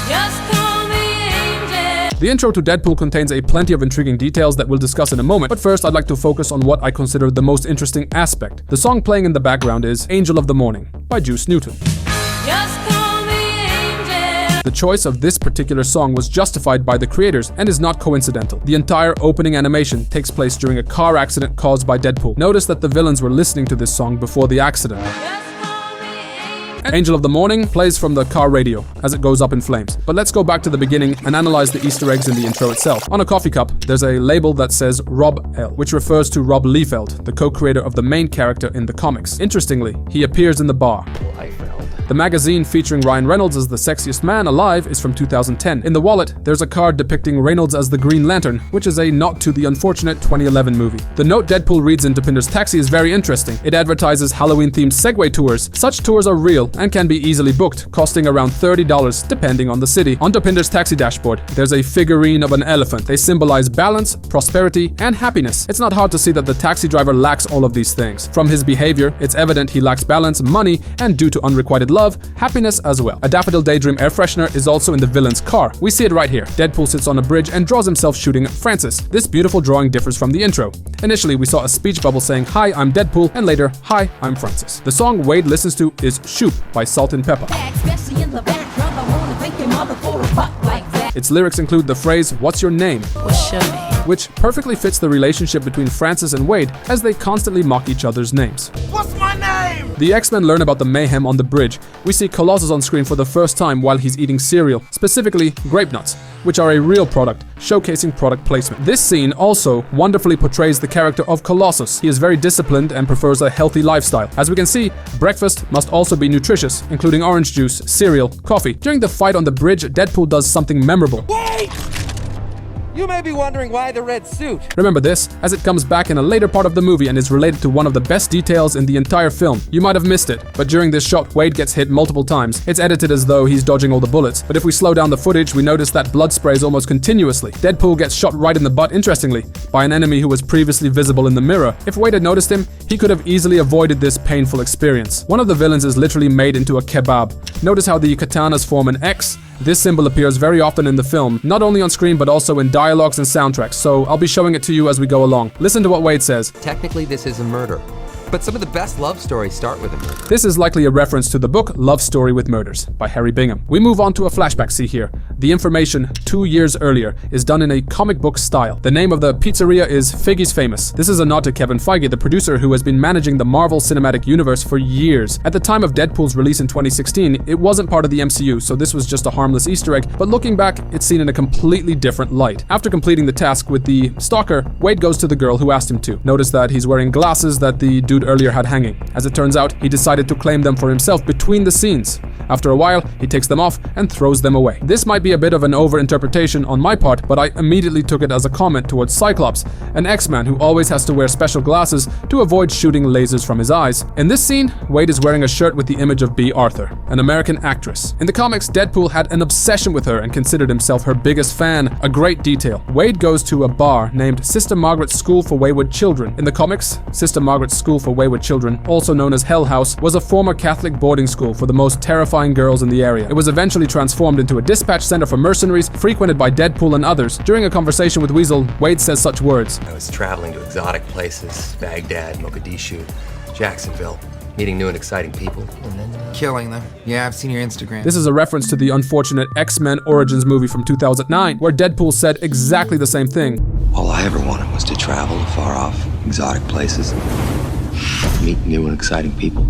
Just call me angel. The intro to Deadpool contains a plenty of intriguing details that we'll discuss in a moment, but first I'd like to focus on what I consider the most interesting aspect. The song playing in the background is Angel of the Morning by Juice Newton. Just call me angel. The choice of this particular song was justified by the creators and is not coincidental. The entire opening animation takes place during a car accident caused by Deadpool. Notice that the villains were listening to this song before the accident. Angel of the Morning plays from the car radio as it goes up in flames. But let's go back to the beginning and analyze the Easter eggs in the intro itself. On a coffee cup, there's a label that says Rob L, which refers to Rob Liefeld, the co-creator of the main character in the comics. Interestingly, he appears in the bar. The magazine featuring Ryan Reynolds as the sexiest man alive is from 2010. In the wallet, there's a card depicting Reynolds as the Green Lantern, which is a nod to the unfortunate 2011 movie. The note Deadpool reads into Pinder's Taxi is very interesting. It advertises Halloween-themed Segway tours. Such tours are real and can be easily booked, costing around $30 depending on the city. On Pinder's Taxi dashboard, there's a figurine of an elephant. They symbolize balance, prosperity, and happiness. It's not hard to see that the taxi driver lacks all of these things. From his behavior, it's evident he lacks balance, money, and due to unrequited love, happiness as well. A Daffodil Daydream air freshener is also in the villain's car. We see it right here. Deadpool sits on a bridge and draws himself shooting at Francis. This beautiful drawing differs from the intro. Initially, we saw a speech bubble saying, "Hi, I'm Deadpool," and later, "Hi, I'm Francis." The song Wade listens to is Shoop by Salt and Pepper. Its lyrics include the phrase, "What's your name?" What's your name? which perfectly fits the relationship between Francis and Wade as they constantly mock each other's names. What's my name? The X-Men learn about the mayhem on the bridge. We see Colossus on screen for the first time while he's eating cereal, specifically grape nuts, which are a real product, showcasing product placement. This scene also wonderfully portrays the character of Colossus. He is very disciplined and prefers a healthy lifestyle. As we can see, breakfast must also be nutritious, including orange juice, cereal, coffee. During the fight on the bridge, Deadpool does something memorable. Wait! You may be wondering why the red suit. Remember this, as it comes back in a later part of the movie and is related to one of the best details in the entire film. You might have missed it, but during this shot, Wade gets hit multiple times. It's edited as though he's dodging all the bullets, but if we slow down the footage, we notice that blood sprays almost continuously. Deadpool gets shot right in the butt, interestingly, by an enemy who was previously visible in the mirror. If Wade had noticed him, he could have easily avoided this painful experience. One of the villains is literally made into a kebab. Notice how the katanas form an X? This symbol appears very often in the film, not only on screen but also in dialogues and soundtracks, so I'll be showing it to you as we go along. Listen to what Wade says. Technically, this is a murder, but some of the best love stories start with a murder. This is likely a reference to the book Love Story with Murders by Harry Bingham. We move on to a flashback scene here. The information 2 years earlier is done in a comic book style. The name of the pizzeria is Figgy's Famous. This is a nod to Kevin Feige, the producer who has been managing the Marvel Cinematic Universe for years. At the time of Deadpool's release in 2016, it wasn't part of the MCU, so this was just a harmless Easter egg, but looking back, it's seen in a completely different light. After completing the task with the stalker, Wade goes to the girl who asked him to. Notice that he's wearing glasses that the dude earlier had hanging. As it turns out, he decided to claim them for himself between the scenes. After a while, he takes them off and throws them away. This might be a bit of an overinterpretation on my part, but I immediately took it as a comment towards Cyclops, an X-Man who always has to wear special glasses to avoid shooting lasers from his eyes. In this scene, Wade is wearing a shirt with the image of Bea Arthur, an American actress. In the comics, Deadpool had an obsession with her and considered himself her biggest fan. A great detail. Wade goes to a bar named Sister Margaret's School for Wayward Children. In the comics, Sister Margaret's School for Wayward Children, also known as Hell House, was a former Catholic boarding school for the most terrifying girls in the area. It was eventually transformed into a dispatch center for mercenaries frequented by Deadpool and others. During a conversation with Weasel, Wade says such words. I was traveling to exotic places, Baghdad, Mogadishu, Jacksonville, meeting new and exciting people, and then killing them. Yeah, I've seen your Instagram. This is a reference to the unfortunate X-Men Origins movie from 2009, where Deadpool said exactly the same thing. All I ever wanted was to travel to far-off, exotic places, meet new and exciting people,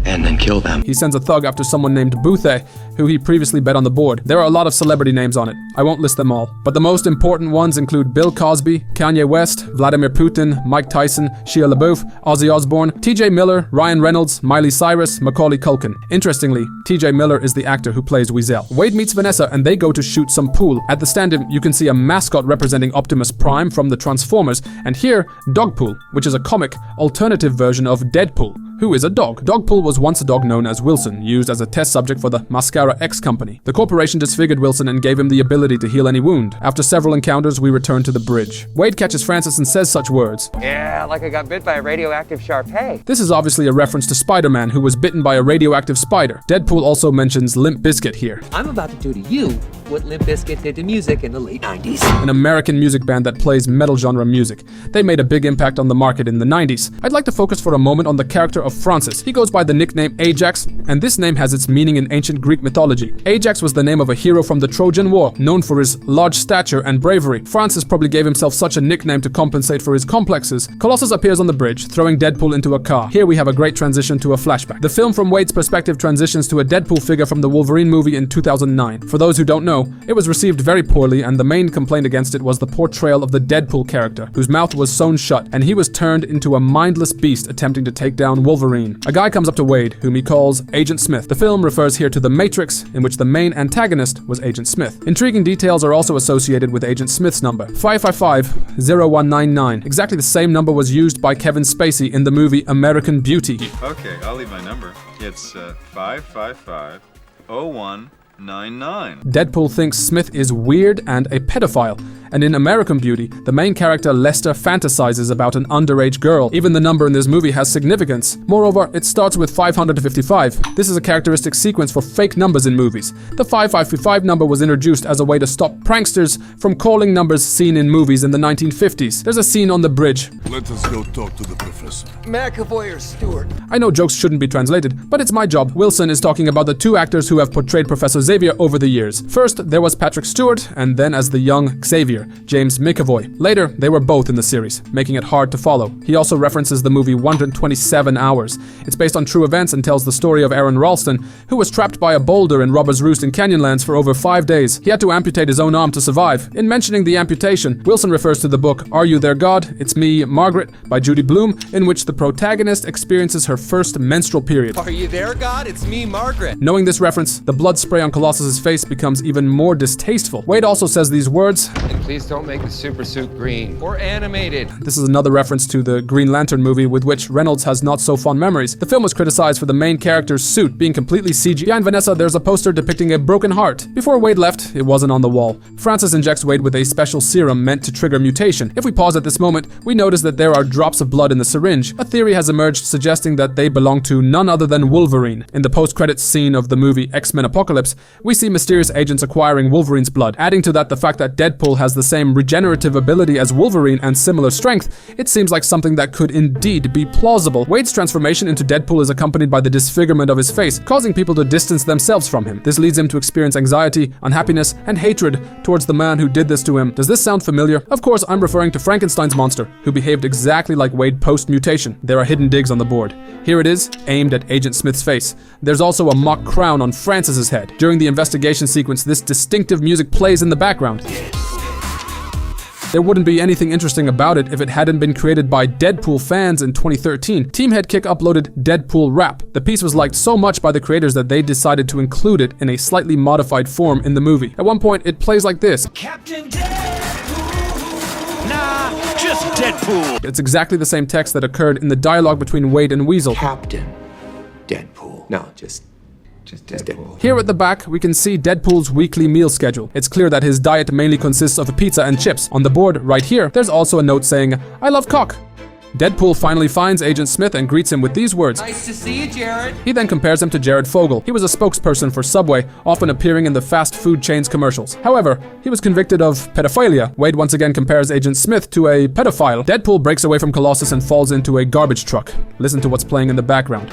and then kill them. He sends a thug after someone named Buthe, who he previously bet on the board. There are a lot of celebrity names on it. I won't list them all, but the most important ones include Bill Cosby, Kanye West, Vladimir Putin, Mike Tyson, Shia LaBeouf, Ozzy Osbourne, TJ Miller, Ryan Reynolds, Miley Cyrus, Macaulay Culkin. Interestingly, TJ Miller is the actor who plays Weasel. Wade meets Vanessa and they go to shoot some pool. At the stand-in, you can see a mascot representing Optimus Prime from the Transformers, and here, Dogpool, which is a comic alternative version of Deadpool, who is a dog. Dogpool was once a dog known as Wilson, used as a test subject for the Mascara X company. The corporation disfigured Wilson and gave him the ability to heal any wound. After several encounters, we return to the bridge. Wade catches Francis and says such words. Yeah, like I got bit by a radioactive Shar-Pei. This is obviously a reference to Spider-Man, who was bitten by a radioactive spider. Deadpool also mentions Limp Bizkit here, I'm about to do to you what Limp Bizkit did to music in the late 90s. an American music band that plays metal genre music. They made a big impact on the market in the 90s. I'd like to focus for a moment on the character of Francis. He goes by the nickname Ajax, and this name has its meaning in ancient Greek mythology. Ajax was the name of a hero from the Trojan War, known for his large stature and bravery. Francis probably gave himself such a nickname to compensate for his complexes. Colossus appears on the bridge, throwing Deadpool into a car. Here we have a great transition to a flashback. The film from Wade's perspective transitions to a Deadpool figure from the Wolverine movie in 2009. For those who don't know, it was received very poorly, and the main complaint against it was the portrayal of the Deadpool character, whose mouth was sewn shut, and he was turned into a mindless beast attempting to take down Wolverine. A guy comes up to Wade, whom he calls Agent Smith. The film refers here to The Matrix, in which the main antagonist was Agent Smith. Intriguing details are also associated with Agent Smith's number, 555-0199. Exactly the same number was used by Kevin Spacey in the movie American Beauty. Okay, I'll leave my number. It's 555-0199. Deadpool thinks Smith is weird and a pedophile, and in American Beauty, the main character Lester fantasizes about an underage girl. Even the number in this movie has significance. Moreover, it starts with 555. This is a characteristic sequence for fake numbers in movies. The 5555 number was introduced as a way to stop pranksters from calling numbers seen in movies in the 1950s. There's a scene on the bridge. Let us go talk to the professor. McAvoy or Stewart? I know jokes shouldn't be translated, but it's my job. Wilson is talking about the two actors who have portrayed Professor Xavier over the years. First, there was Patrick Stewart, and then as the young Xavier, James McAvoy. Later, they were both in the series, making it hard to follow. He also references the movie 127 Hours. It's based on true events and tells the story of Aaron Ralston, who was trapped by a boulder in Robber's Roost in Canyonlands for over 5 days. He had to amputate his own arm to survive. In mentioning the amputation, Wilson refers to the book Are You There, God? It's Me, Margaret by Judy Blume, in which the protagonist experiences her first menstrual period. Are you there, God? It's me, Margaret. Knowing this reference, the blood spray on Colossus's face becomes even more distasteful. Wade also says these words, And please don't make the super suit green or animated. This is another reference to the Green Lantern movie, with which Reynolds has not so fond memories. The film was criticized for the main character's suit being completely CG. Behind Vanessa, there's a poster depicting a broken heart. Before Wade left, it wasn't on the wall. Francis injects Wade with a special serum meant to trigger mutation. If we pause at this moment, we notice that there are drops of blood in the syringe. A theory has emerged suggesting that they belong to none other than Wolverine. In the post-credits scene of the movie X-Men Apocalypse, we see mysterious agents acquiring Wolverine's blood. Adding to that the fact that Deadpool has the same regenerative ability as Wolverine and similar strength, it seems like something that could indeed be plausible. Wade's transformation into Deadpool is accompanied by the disfigurement of his face, causing people to distance themselves from him. This leads him to experience anxiety, unhappiness, and hatred towards the man who did this to him. Does this sound familiar? Of course, I'm referring to Frankenstein's monster, who behaved exactly like Wade post-mutation. There are hidden digs on the board. Here it is, aimed at Agent Smith's face. There's also a mock crown on Francis's head. During the investigation sequence, this distinctive music plays in the background. There wouldn't be anything interesting about it if it hadn't been created by Deadpool fans in 2013. Team Headkick uploaded Deadpool Rap. The piece was liked so much by the creators that they decided to include it in a slightly modified form in the movie. At one point, it plays like this. Captain Deadpool! Nah, just Deadpool! It's exactly the same text that occurred in the dialogue between Wade and Weasel. Captain Deadpool. No, just Deadpool. Here at the back, we can see Deadpool's weekly meal schedule. It's clear that his diet mainly consists of pizza and chips. On the board, right here, there's also a note saying, I love cock. Deadpool finally finds Agent Smith and greets him with these words. Nice to see you, Jared. He then compares him to Jared Fogle. He was a spokesperson for Subway, often appearing in the fast food chain's commercials. However, he was convicted of pedophilia. Wade once again compares Agent Smith to a pedophile. Deadpool breaks away from Colossus and falls into a garbage truck. Listen to what's playing in the background.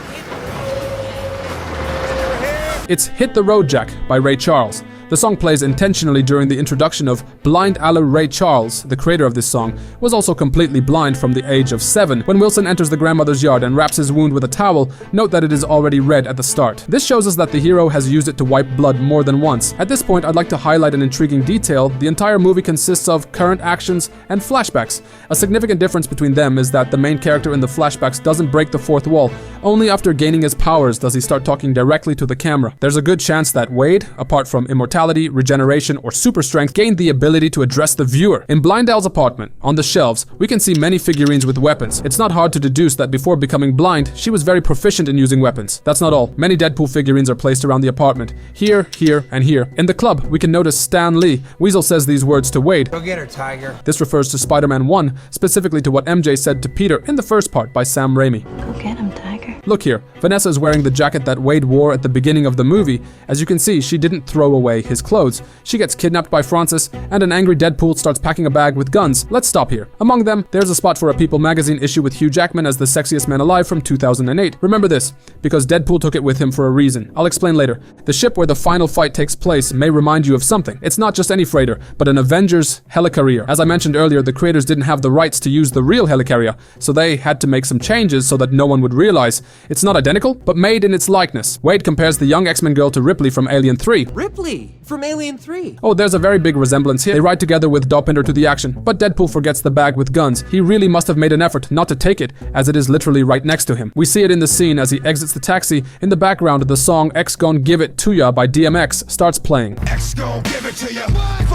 It's Hit the Road Jack by Ray Charles. The song plays intentionally during the introduction of Blind Aller Ray Charles. The creator of this song was also completely blind from the age of 7. When Wilson enters the grandmother's yard and wraps his wound with a towel, note that it is already red at the start. This shows us that the hero has used it to wipe blood more than once. At this point, I'd like to highlight an intriguing detail. The entire movie consists of current actions and flashbacks. A significant difference between them is that the main character in the flashbacks doesn't break the fourth wall. Only after gaining his powers does he start talking directly to the camera. There's a good chance that Wade, apart from immortality, immortality, regeneration, or super strength gained the ability to address the viewer. In Blindell's apartment, on the shelves, we can see many figurines with weapons. It's not hard to deduce that before becoming blind, she was very proficient in using weapons. That's not all. Many Deadpool figurines are placed around the apartment. Here, here, and here. In the club, we can notice Stan Lee. Weasel says these words to Wade. Go get her, Tiger. This refers to Spider-Man 1, specifically to what MJ said to Peter in the first part by Sam Raimi. Go get him, Tiger. Look here, Vanessa is wearing the jacket that Wade wore at the beginning of the movie. As you can see, she didn't throw away his clothes. She gets kidnapped by Francis, and an angry Deadpool starts packing a bag with guns. Let's stop here. Among them, there's a spot for a People magazine issue with Hugh Jackman as the sexiest man alive from 2008. Remember this, because Deadpool took it with him for a reason. I'll explain later. The ship where the final fight takes place may remind you of something. It's not just any freighter, but an Avengers helicarrier. As I mentioned earlier, the creators didn't have the rights to use the real helicarrier, so they had to make some changes so that no one would realize. It's not identical, but made in its likeness. Wade compares the young X-Men girl to Ripley from Alien 3. Ripley from Alien 3. Oh, there's a very big resemblance here. They ride together with Dopinder to the action, but Deadpool forgets the bag with guns. He really must have made an effort not to take it, as it is literally right next to him. We see it in the scene as he exits the taxi. In the background, the song X Gon Give It To Ya by DMX starts playing. X gon' give it to ya.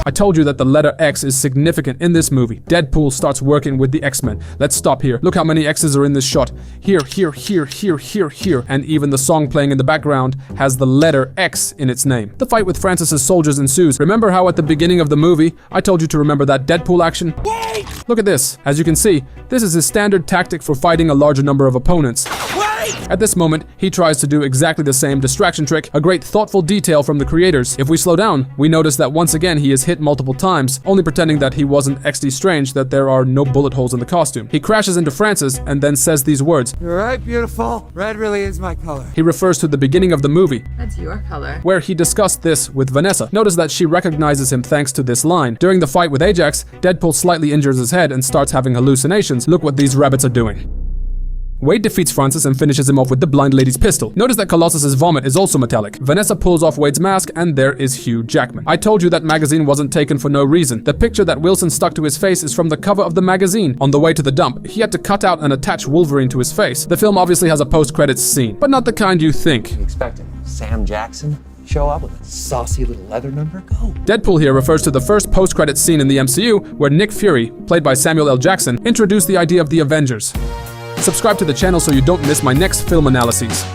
I told you that the letter X is significant in this movie. Deadpool starts working with the X-Men. Let's stop here. Look how many X's are in this shot. Here, here, here, here, here, here. And even the song playing in the background has the letter X in its name. The fight with Francis's soldiers ensues. Remember how at the beginning of the movie, I told you to remember that Deadpool action? Wait! Look at this. As you can see, this is his standard tactic for fighting a larger number of opponents. At this moment, he tries to do exactly the same distraction trick, a great thoughtful detail from the creators. If we slow down, we notice that once again he is hit multiple times, only pretending that he wasn't XD Strange, that there are no bullet holes in the costume. He crashes into Francis and then says these words. You're right, beautiful. Red really is my color. He refers to the beginning of the movie, That's your color. where he discussed this with Vanessa. Notice that she recognizes him thanks to this line. During the fight with Ajax, Deadpool slightly injures his head and starts having hallucinations. Look what these rabbits are doing. Wade defeats Francis and finishes him off with the blind lady's pistol. Notice that Colossus's vomit is also metallic. Vanessa pulls off Wade's mask and there is Hugh Jackman. I told you that magazine wasn't taken for no reason. The picture that Wilson stuck to his face is from the cover of the magazine. On the way to the dump, he had to cut out and attach Wolverine to his face. The film obviously has a post-credits scene, but not the kind you think. Expecting Sam Jackson show up with a saucy little leather number? Go. Deadpool here refers to the first post-credits scene in the MCU where Nick Fury, played by Samuel L. Jackson, introduced the idea of the Avengers. Subscribe to the channel so you don't miss my next film analyses.